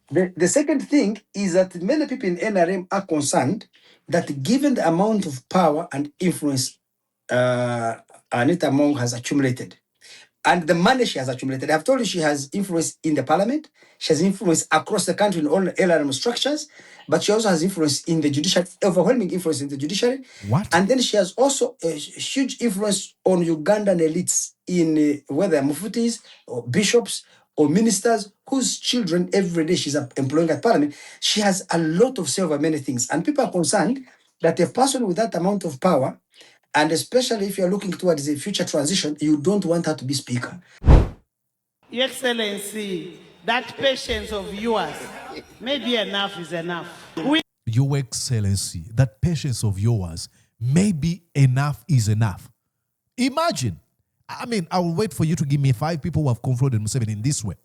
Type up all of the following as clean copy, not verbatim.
The second thing is that many people in NRM are concerned that given the amount of power and influence Anita Among has accumulated, and the money she has accumulated. I've told you she has influence in the parliament. She has influence across the country in all LRM structures, but she also has influence in the judiciary, overwhelming influence in the judiciary. What? And then she has also a huge influence on Ugandan elites in whether muftis or bishops or ministers whose children every day she's employing at parliament. She has a lot of say over many things. And people are concerned that a person with that amount of power, and especially if you're looking towards a future transition, you don't want her to be speaker. Your Excellency, that patience of yours, maybe enough is enough. Your Excellency, that patience of yours, maybe enough is enough. Imagine. I mean, I will wait for you to give me 5 people who have confronted Museveni in this way,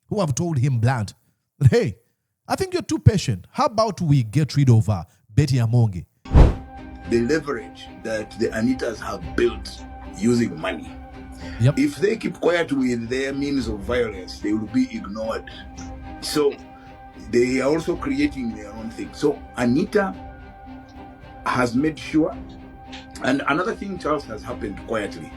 who have told him blunt, hey, I think you're too patient. How about we get rid of Betty Amongi? The leverage that the Anitas have built using money. Yep. If they keep quiet with their means of violence, they will be ignored. So they are also creating their own thing. So Anita has made sure, and another thing, Charles, has happened quietly.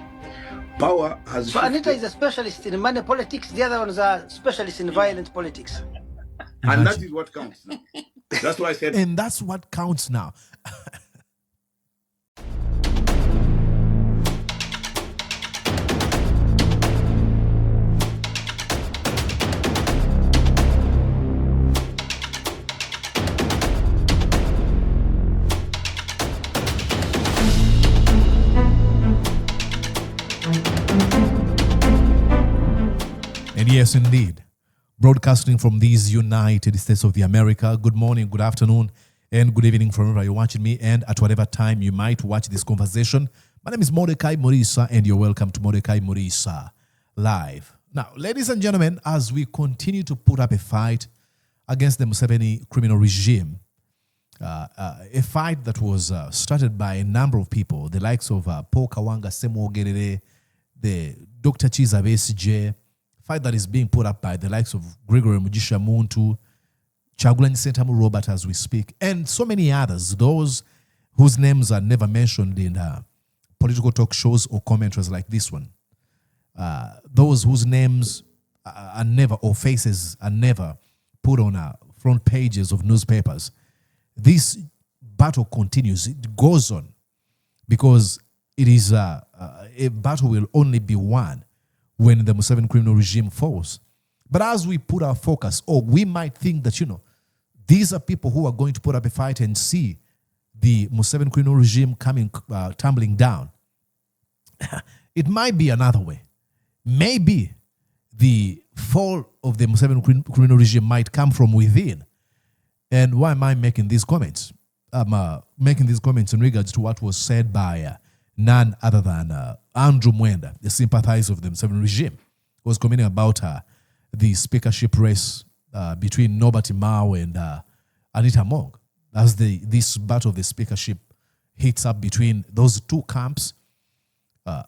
Power has. So Anita is a specialist in money politics. The other ones are specialists in violent politics. And that is what counts now. That's why I said. And that's what counts now. And yes, indeed, broadcasting from these United States of the America. Good morning, good afternoon, and good evening from wherever you're watching me and at whatever time you might watch this conversation. My name is Mordecai Murisa, and you're welcome to Mordecai Murisa Live. Now, ladies and gentlemen, as we continue to put up a fight against the Museveni criminal regime, a fight that was started by a number of people, the likes of Paul Kawanga Semwogerere, the Dr. Chiza Besigye, fight that is being put up by the likes of Gregory Mugisha Muntu, Kyagulanyi Ssentamu Robert as we speak, and so many others, those whose names are never mentioned in political talk shows or commentaries like this one. Those whose names are never, or faces are never put on front pages of newspapers. This battle continues. It goes on because it is a battle will only be won when the Museveni criminal regime falls. But as we put our focus, or we might think that, these are people who are going to put up a fight and see the Museveni criminal regime coming, tumbling down. It might be another way. Maybe the fall of the Museveni criminal regime might come from within. And why am I making these comments? I'm making these comments in regards to what was said by none other than Andrew Mwenda, the sympathizer of the Museveni regime, was commenting about the speakership race between Nobert Mao and Anita Among. As this battle of the speakership heats up between those two camps,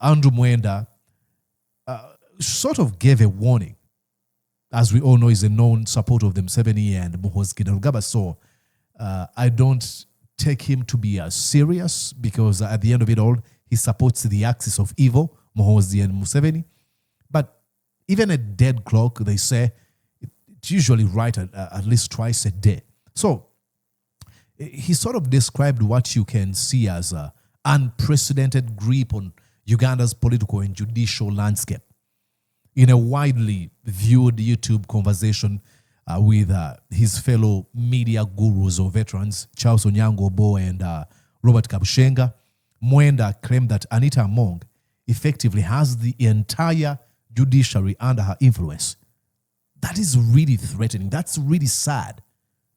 Andrew Mwenda sort of gave a warning. As we all know, he's a known supporter of the Museveni and Muhoozi Kainerugaba. So I don't take him to be serious because at the end of it all, he supports the axis of evil, Muhoozi and Museveni. But even a dead clock, they say, it's usually right at least twice a day. So he sort of described what you can see as an unprecedented grip on Uganda's political and judicial landscape in a widely viewed YouTube conversation with his fellow media gurus or veterans, Charles Onyango-Obbo and Robert Kabushenga. Mwenda claimed that Anita Among effectively has the entire judiciary under her influence. That is really threatening. That's really sad.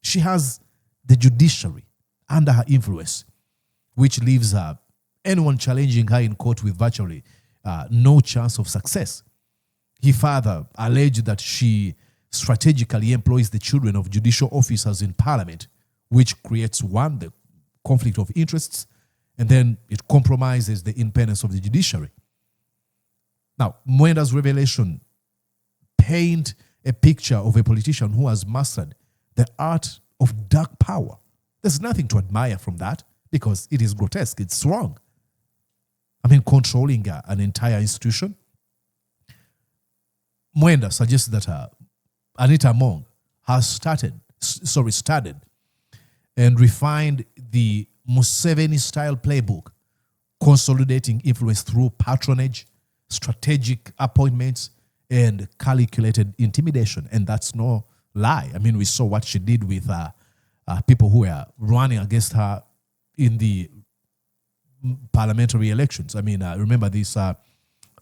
She has the judiciary under her influence, which leaves anyone challenging her in court with virtually no chance of success. He further alleged that she strategically employs the children of judicial officers in parliament, which creates, the conflict of interests, and then it compromises the independence of the judiciary. Now, Mwenda's revelation paint a picture of a politician who has mastered the art of dark power. There's nothing to admire from that because it is grotesque. It's wrong. I mean, controlling an entire institution. Mwenda suggests that Anita Among has studied and refined the Museveni-style playbook, consolidating influence through patronage, strategic appointments, and calculated intimidation. And that's no lie. I mean, we saw what she did with people who were running against her in the parliamentary elections. I mean, remember this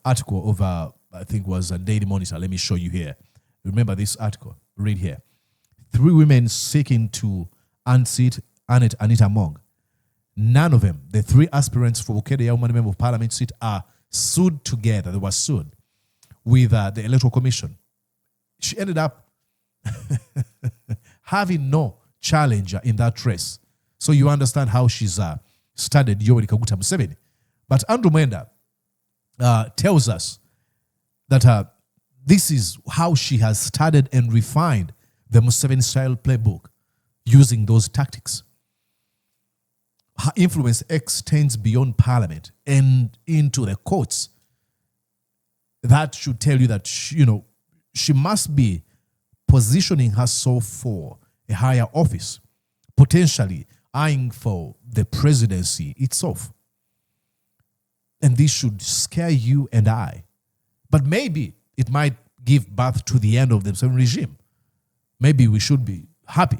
article of, I think was a Daily Monitor. Let me show you here. Remember this article. Read here. 3 women seeking to unseat Anita Among. None of them, the 3 aspirants for Bukede Yaumani Member of Parliament seat, are sued together. They were sued with the Electoral Commission. She ended up having no challenger in that race. So you understand how she's studied Yoweri Kaguta Museveni. But Andrew Mwenda tells us that this is how she has studied and refined the Museveni-style playbook using those tactics. Her influence extends beyond parliament and into the courts. That should tell you that, she must be positioning herself for a higher office, potentially eyeing for the presidency itself. And this should scare you and I. But maybe it might give birth to the end of the Museveni regime. Maybe we should be happy.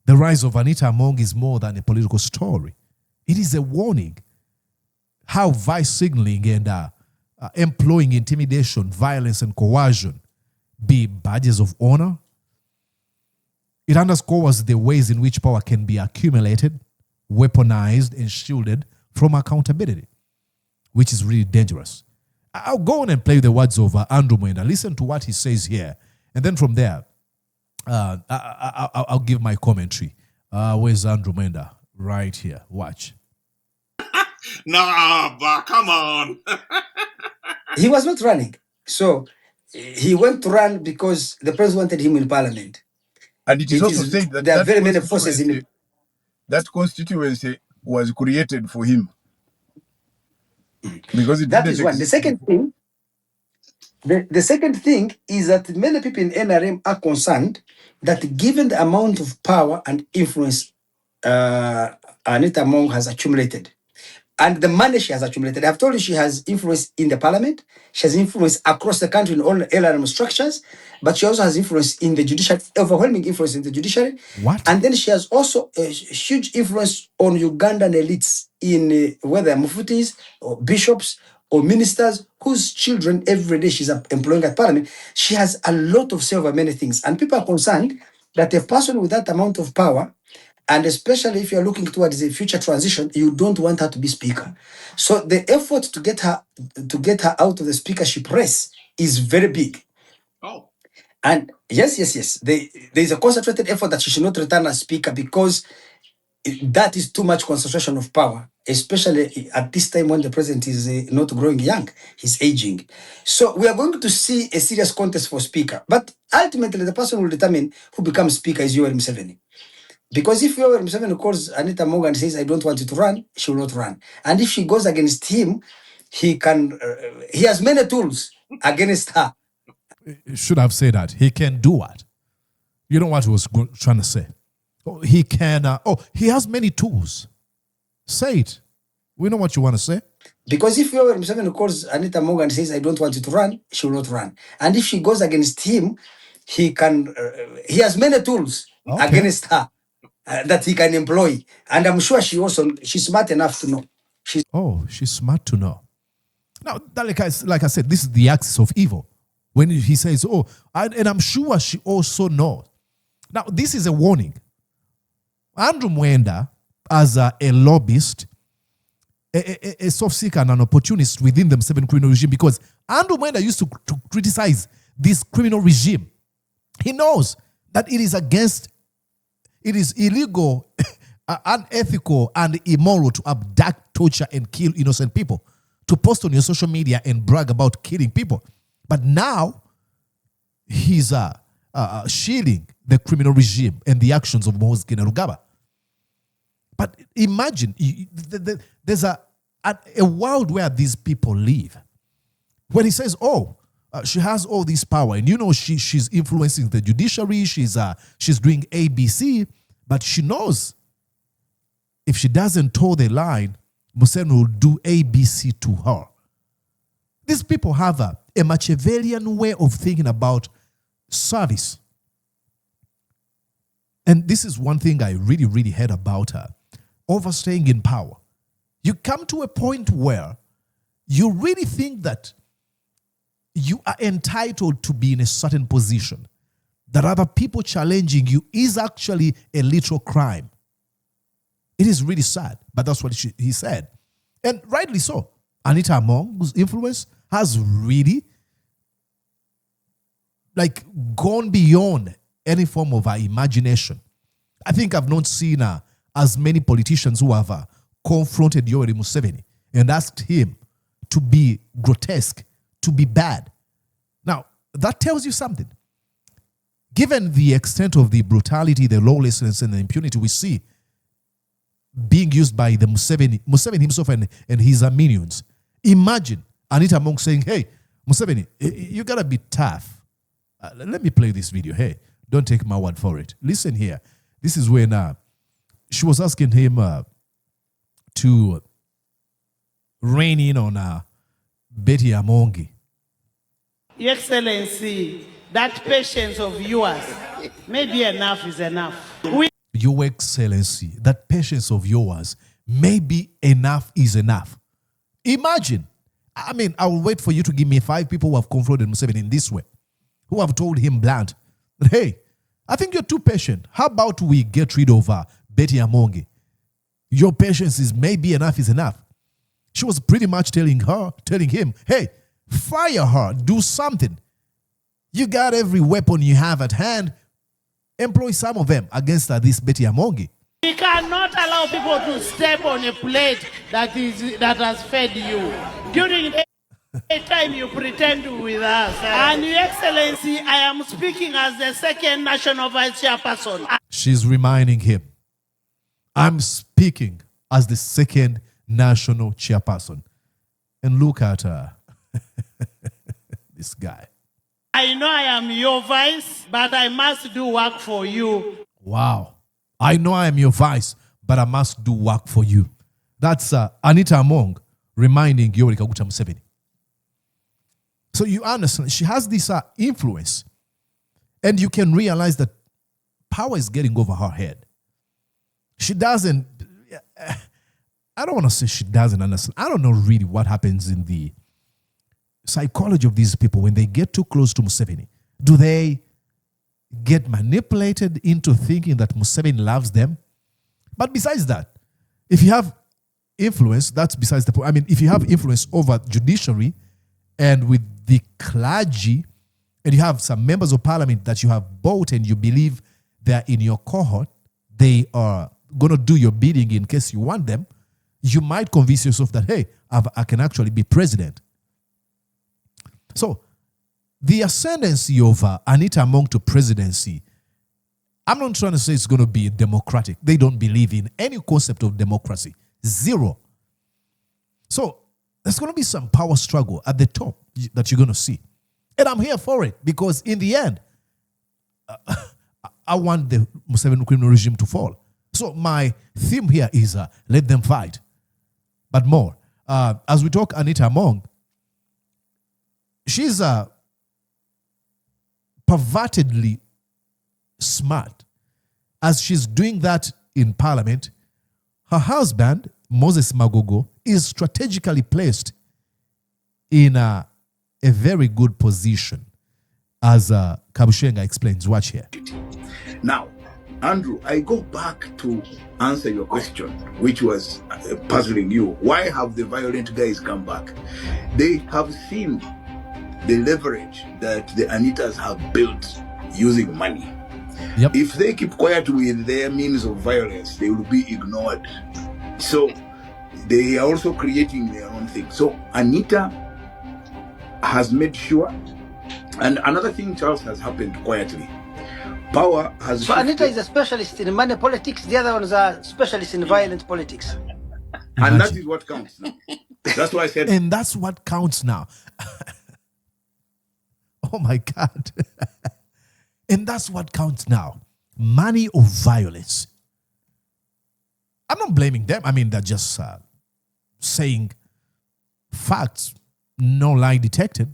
The rise of Anita Among is more than a political story. It is a warning how vice signaling and employing intimidation, violence, and coercion be badges of honor. It underscores the ways in which power can be accumulated, weaponized, and shielded from accountability, which is really dangerous. I'll go on and play the words of Andrew Mwenda. Listen to what he says here. And then from there, I'll give my commentary. Where's Andrew Mwenda? Right here. Watch. Nah, but come on. He was not running. So he went to run because the president wanted him in parliament. And it is also said that there are very many forces in it. That constituency was created for him. Because that is one. The second thing, the second thing is that many people in NRM are concerned that given the amount of power and influence Anita Among has accumulated, and the money she has accumulated, I've told you she has influence in the parliament, she has influence across the country in all LRM structures, but she also has influence in the judiciary, overwhelming influence in the judiciary. What? And then she has also a huge influence on Ugandan elites in whether muftis or bishops or ministers whose children every day she's employing at parliament. She has a lot of say over many things. And people are concerned that a person with that amount of power, and especially if you're looking towards a future transition, you don't want her to be speaker. So the effort to get her out of the speakership race is very big. Oh. And yes. There's a concentrated effort that she should not return as speaker because that is too much concentration of power, especially at this time when the president is not growing young, he's aging. So we are going to see a serious contest for speaker. But ultimately, the person who will determine who becomes speaker is Yoweri Museveni. Because if Yoweri Museveni calls Anita Among and says, I don't want you to run, she will not run. And if she goes against him, he has many tools against her. Should have said that. He can do what? You know what he was trying to say? He can, he has many tools. Say it. We know what you want to say. Because if Yoweri Museveni calls Anita Among and says, I don't want you to run, she will not run. And if she goes against him, he has many tools against her that he can employ. And I'm sure she's smart enough to know. She's smart to know. Now, that, like I said, this is the axis of evil. When he says, and I'm sure she also knows. Now, this is a warning. Andrew Mwenda, as a lobbyist, a soft seeker and an opportunist within the Museveni criminal regime, because Andrew Mwenda used to criticize this criminal regime. He knows that it is illegal, unethical, and immoral to abduct, torture, and kill innocent people, to post on your social media and brag about killing people. But now, he's shielding the criminal regime and the actions of Muhoozi Kainerugaba. But imagine, there's a world where these people live. When he says, oh, she has all this power, and she's influencing the judiciary, she's doing ABC, but she knows if she doesn't toe the line, Museveni will do ABC to her. These people have a Machiavellian way of thinking about service. And this is one thing I really, really hate about her. Overstaying in power. You come to a point where you really think that you are entitled to be in a certain position, that other people challenging you is actually a literal crime. It is really sad, but that's what he said. And rightly so. Anita Among, whose influence has really gone beyond any form of our imagination. I think I've not seen as many politicians who have confronted Yoweri Museveni and asked him to be grotesque, to be bad. Now, that tells you something. Given the extent of the brutality, the lawlessness, and the impunity we see being used by the Museveni himself and his minions, imagine Anita Among saying, hey, Museveni, you got to be tough. Let me play this video. Hey, don't take my word for it. Listen here. This is when she was asking him to rein in on Betty Among. Your Excellency, that patience of yours, maybe enough is enough. Your Excellency, that patience of yours, maybe enough is enough. Imagine. I mean, I will wait for you to give me 5 people who have confronted Museveni in this way, who have told him blunt that, hey, I think you're too patient. How about we get rid of Betty Among? Your patience is maybe enough is enough. She was pretty much telling him, hey, fire her, do something. You got every weapon you have at hand. Employ some of them against this Betty Among. We cannot allow people to step on a plate that has fed you. During the time you pretend with us. And Your Excellency, I am speaking as the second national vice chairperson. She's reminding him, I'm speaking as the second national chairperson. And look at her. This guy. I know I am your vice, but I must do work for you. Wow. I know I am your vice, but I must do work for you. That's Anita Among reminding Yoweri Kaguta Museveni. So you understand, she has this influence. And you can realize that power is getting over her head. She doesn't, I don't want to say she doesn't understand. I don't know really what happens in the psychology of these people when they get too close to Museveni. Do they get manipulated into thinking that Museveni loves them? But besides that, if you have influence, that's besides the point. I mean, if you have influence over judiciary and with the clergy, and you have some members of parliament that you have bought and you believe they're in your cohort, they are going to do your bidding in case you want them, you might convince yourself that, hey, I can actually be president. So, the ascendancy of Anita Among to presidency, I'm not trying to say it's going to be democratic. They don't believe in any concept of democracy. Zero. So, there's going to be some power struggle at the top that you're going to see. And I'm here for it because in the end, I want the Museveni criminal regime to fall. So my theme here is let them fight. But more, as we talk Anita Among, she's pervertedly smart. As she's doing that in parliament, her husband, Moses Magogo, is strategically placed in a very good position, as Kabushenga explains. Watch here. Now, Andrew, I go back to answer your question, which was puzzling you. Why have the violent guys come back? They have seen the leverage that the Anitas have built using money. Yep. If they keep quiet with their means of violence, they will be ignored. So they are also creating their own thing. So Anita has made sure, and another thing, Charles, has happened quietly. Power has So shifted. Anita is a specialist in money politics. The other ones are specialists in violent politics. And that Imagine. is what counts now. That's why I said. And that's what counts now. Oh my God. And that's what counts now. Money or violence. I'm not blaming them. I mean, they're just saying facts, no lie detected.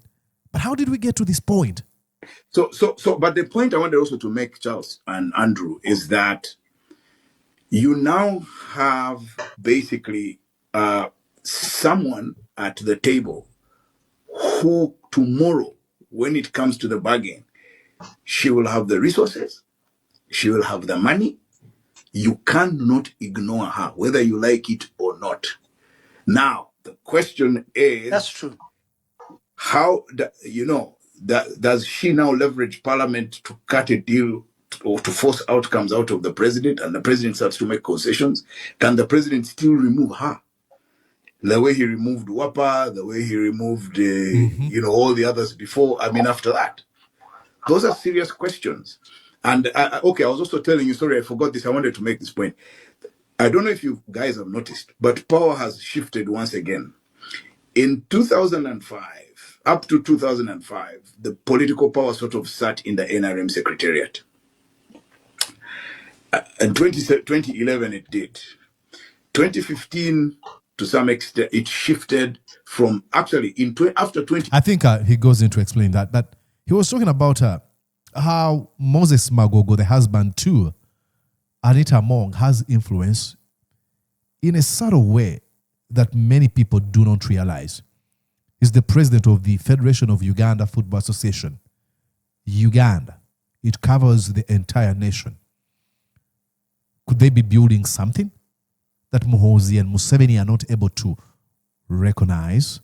But how did we get to this point? But the point I wanted also to make, Charles and Andrew, is that you now have basically someone at the table who tomorrow, when it comes to the bargain, she will have the resources, she will have the money. You cannot ignore her, whether you like it or not. Now, the question is... That's true. How, does she now leverage parliament to cut a deal or to force outcomes out of the president, and the president starts to make concessions? Can the president still remove her? The way he removed Wapa, the way he removed, all the others before, after that. Those are serious questions. And, I was also telling you, sorry, I forgot this. I wanted to make this point. I don't know if you guys have noticed, but power has shifted once again. In 2005, up to 2005, the political power sort of sat in the NRM secretariat. In 2011, it did. 2015, to some extent, it shifted from actually after 20. I think he goes into explaining that. But he was talking about how Moses Magogo, the husband to Anita Among, has influence in a subtle way that many people do not realize. He's the president of the Federation of Uganda Football Association. Uganda. It covers the entire nation. Could they be building something that Muhoozi and Museveni are not able to recognize?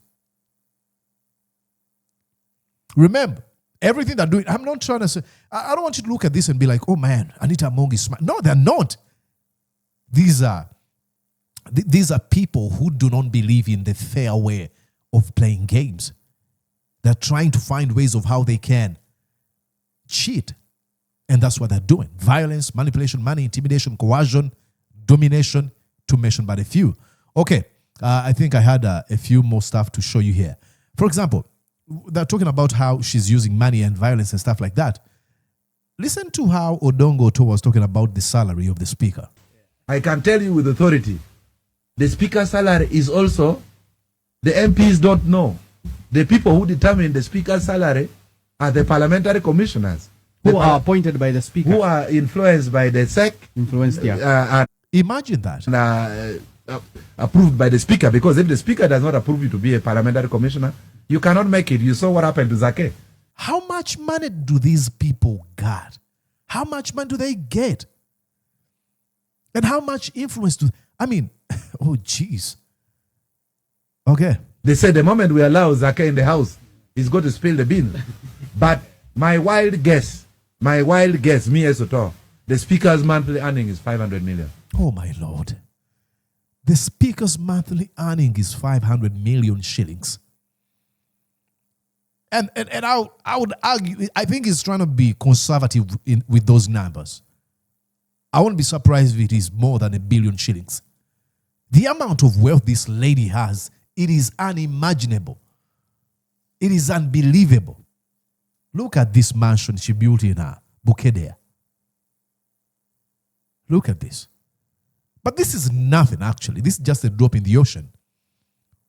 Remember, everything they're doing, I'm not trying to say, I don't want you to look at this and be like, oh man, Anita Among is smart. No, they're not. These are people who do not believe in the fair way of playing games. They're trying to find ways of how they can cheat. And that's what they're doing. Violence, manipulation, money, intimidation, coercion, domination, to mention but a few. Okay, I think I had a few more stuff to show you here. For example, they're talking about how she's using money and violence and stuff like that. Listen to how Onyango-Obbo was talking about the salary of the speaker. I can tell you with authority, the speaker's salary is also, the MPs don't know. The people who determine the speaker's salary are the parliamentary commissioners. Who are appointed by the speaker. Who are influenced by the SEC. Influenced, yeah. Imagine that. And approved by the speaker, because if the speaker does not approve you to be a parliamentary commissioner, you cannot make it. You saw what happened to Zake. How much money do these people get? How much money do they get? And how much influence do... oh, jeez. Okay. They said the moment we allow Zake in the house, he's going to spill the beans. But my wild guess, me Esoto, the speaker's monthly earning is 500 million. Oh, my Lord. The speaker's monthly earning is 500 million shillings. And I would argue, I think he's trying to be conservative with those numbers. I won't be surprised if it is more than 1 billion shillings. The amount of wealth this lady has, it is unimaginable. It is unbelievable. Look at this mansion she built in Bukedea. Look at this. But this is nothing, actually. This is just a drop in the ocean.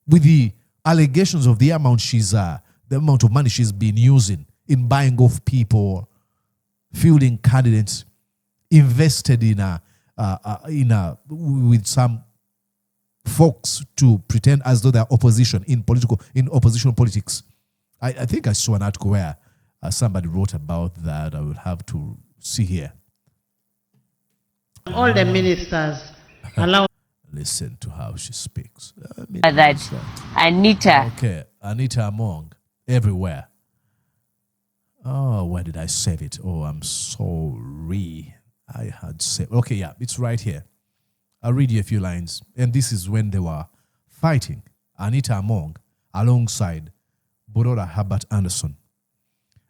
With the allegations of the amount the amount of money she's been using in buying off people, fielding candidates, invested with some folks to pretend as though they're opposition in oppositional politics. I think I saw an article where somebody wrote about that. I will have to see here. All the ministers allow. Listen to how she speaks. That Anita. Okay, Anita Among, everywhere. Oh, where did I save it? Oh, I'm sorry. I had saved. Okay, yeah, it's right here. I'll read you a few lines. And this is when they were fighting Anita Among alongside Borora Herbert Anderson.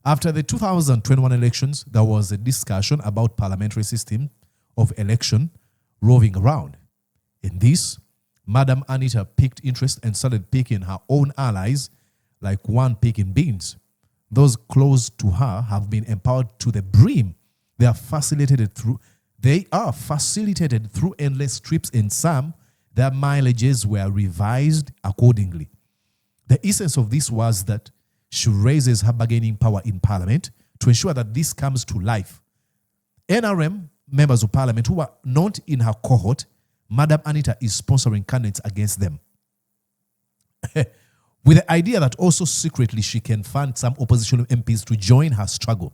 After the 2021 elections, there was a discussion about parliamentary system of election roving around. In this, Madam Anita picked interest and started picking her own allies like one picking beans. Those close to her have been empowered to the brim. They are facilitated through endless trips, and some, their mileages were revised accordingly. The essence of this was that she raises her bargaining power in parliament to ensure that this comes to life. NRM members of parliament who are not in her cohort, Madam Anita is sponsoring candidates against them. With the idea that also secretly she can fund some opposition MPs to join her struggle.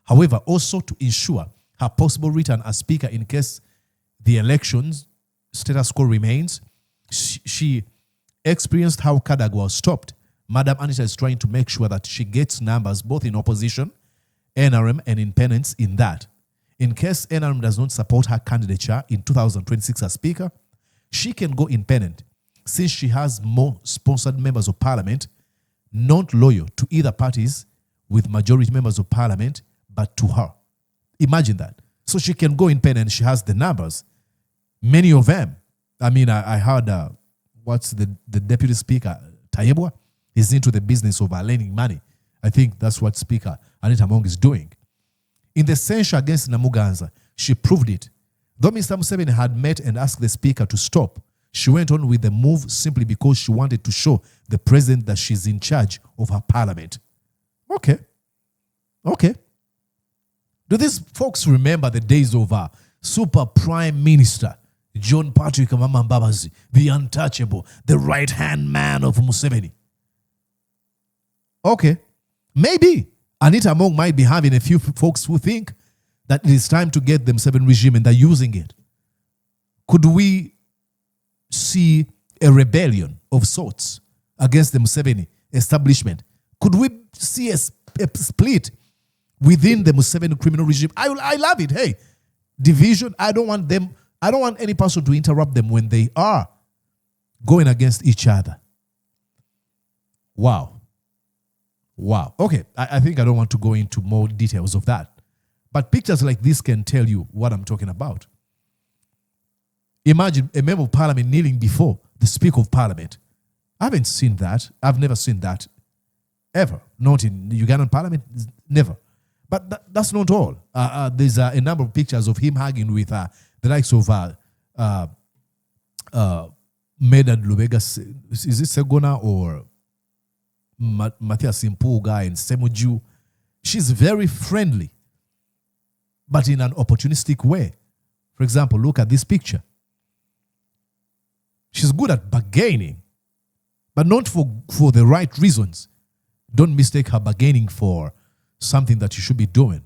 However, also to ensure her possible return as speaker in case the elections status quo remains. She experienced how Kainerugaba was stopped. Madam Anita is trying to make sure that she gets numbers both in opposition, NRM, and independents in that. In case NRM does not support her candidature in 2026 as speaker, she can go independent since she has more sponsored members of parliament not loyal to either parties with majority members of parliament but to her. Imagine that. So she can go independent. She has the numbers. Many of them. I mean, I heard what's the deputy speaker, Tayebwa, is into the business of lending money. I think that's what Speaker Anita Among is doing. In the censure against Namuganza, she proved it. Though Mr. Museveni had met and asked the speaker to stop, she went on with the move simply because she wanted to show the president that she's in charge of her parliament. Okay. Do these folks remember the days of Super Prime Minister John Patrick Amama Mbabazi, the untouchable, the right-hand man of Museveni? Okay. Maybe Anita Among might be having a few folks who think that it is time to get the Museveni regime and they're using it. Could we see a rebellion of sorts against the Museveni establishment? Could we see a split within the Museveni criminal regime? I love it. Hey, division. I don't want any person to interrupt them when they are going against each other. Wow. Okay, I think I don't want to go into more details of that. But pictures like this can tell you what I'm talking about. Imagine a member of parliament kneeling before the Speaker of Parliament. I haven't seen that. I've never seen that. Ever. Not in the Ugandan parliament. Never. But that's not all. There's a number of pictures of him hugging with the likes of Medad Lubega. Is it Segona or Matthias Simpuga and Semuju? She's very friendly, but in an opportunistic way. For example, look at this picture. She's good at bargaining, but not for the right reasons. Don't mistake her bargaining for something that you should be doing.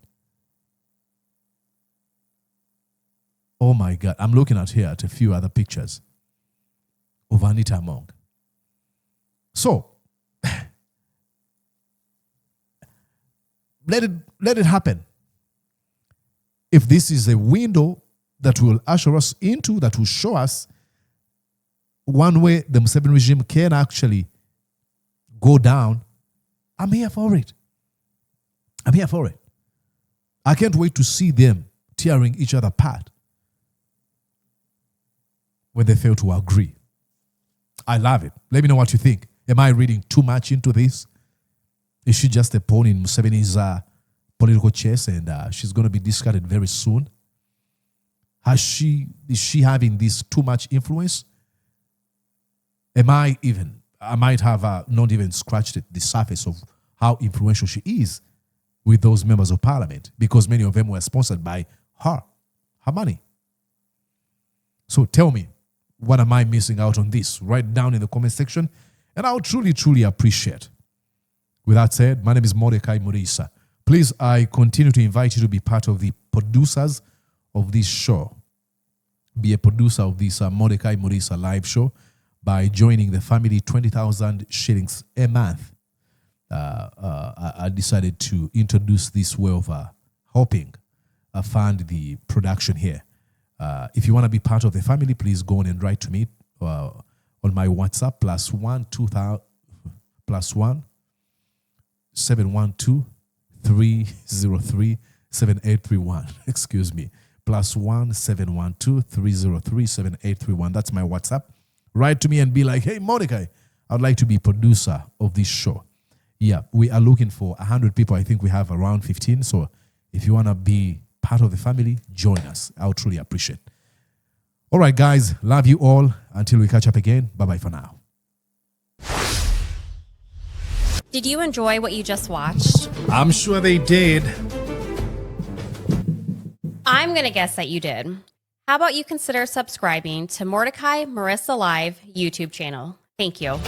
Oh my God. I'm looking at here at a few other pictures of Anita Among. So, let it happen. If this is a window that will usher us into, that will show us one way the Museveni regime can actually go down, I'm here for it. I can't wait to see them tearing each other apart when they fail to agree. I love it. Let me know what you think. Am I reading too much into this? Is she just a pawn in Museveni's political chess and she's going to be discarded very soon? Is she having this too much influence? I might have not even scratched the surface of how influential she is with those members of parliament, because many of them were sponsored by her money. So tell me, what am I missing out on this? Write down in the comment section, and I would truly, truly appreciate. With that said, my name is Mordecai Murisa. Please, I continue to invite you to be part of the producers of this show. Be a producer of this Mordecai Murisa live show by joining the family 20,000 shillings a month. I decided to introduce this way of helping fund the production here. If you want to be part of the family, please go on and write to me on my WhatsApp +1 712 303 7831. Excuse me. +1 712 303 7831. That's my WhatsApp. Write to me and be like, hey, Mordecai, I'd like to be producer of this show. Yeah, we are looking for 100 people. I think we have around 15. So if you want to be part of the family, join us. I would truly appreciate it. All right, guys. Love you all. Until we catch up again. Bye-bye for now. Did you enjoy what you just watched? I'm sure they did. I'm going to guess that you did. How about you consider subscribing to Mordecai Marissa Live YouTube channel? Thank you.